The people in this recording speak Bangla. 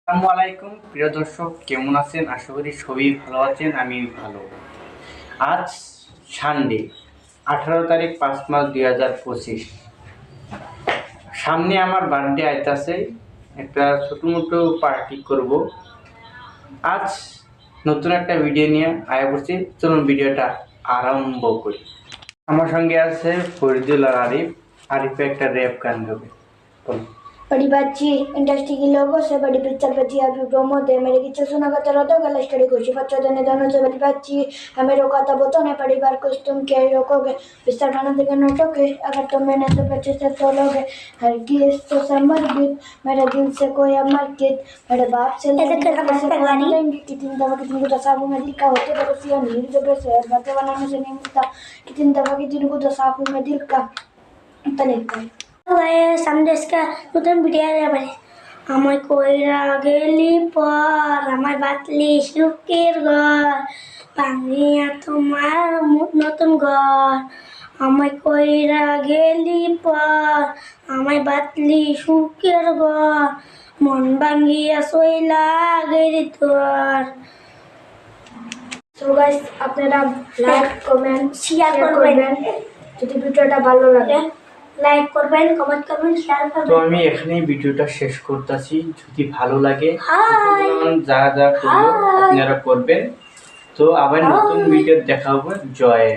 আসসালামু আলাইকুম প্রিয় দর্শক, কেমন আছেন? আশা করি সবই ভালো আছেন। আমি ভালো। আজ সানডে 18 তারিখ 5 মাস 2025। সামনে আমার বার্থডে আইতাছে, একটা ছোটো মোটো পার্টি করব। আজ নতুন একটা ভিডিও নিয়ে আয়া পড়ছি। চলুন ভিডিওটা আরম্ভ করি। আমার সঙ্গে আছে ফরিদুল আর আরিফ। আরিফে একটা র্যাপ গান গাবে। বলুন। बड़ी बच्ची इंडस्ट्री के लोगों से बड़ी पिक्चर बची अभी प्रोमो दे मेरे किच्चे सुना करते रहो तो गलत स्टडी खुशी बच्चों देने दोनों से बड़ी बच्ची हमें रोका था वो तो नहीं पड़ी बार कुछ तुम क्या ही रोकोगे बिस्तर खाना देकर नोटोगे अगर तुम मैंने तो बच्चे से तोलोगे हर किस तो समर्पित मेरे दिल से कोई अमर कित मेरे बाप से लेंगे कितनी दफा कितनी को दसाबू में दिल का होते तो सिया नीर जो से बातें बनाने से नहीं मिलता कितनी दफा कितनी को दसाबू में दिल का तरीका সামদেশকা নতুন ভিডিও যাবে আমায় কইরা গেলি পর আমায় বাতলি সুখের ঘর ভাঙিয়া তোমার নতুন ঘর আমায় কইরা গেলি পর আমায় বাতলি সুখের ঘর মন ভাঙিয়া সইলা গেলি তোর। সো গাইস আপনারা লাইক কমেন্ট শেয়ার করবেন যদি ভিডিওটা ভালো লাগে। লাইক করবেন, কমেন্ট করবেন, শেয়ার করবেন। তো আমি এখানেই ভিডিওটা শেষ করতেছি। যদি ভালো লাগে যা করলো আপনারা করবেন। তো আবার নতুন ভিডিও দেখা হবে। জয়।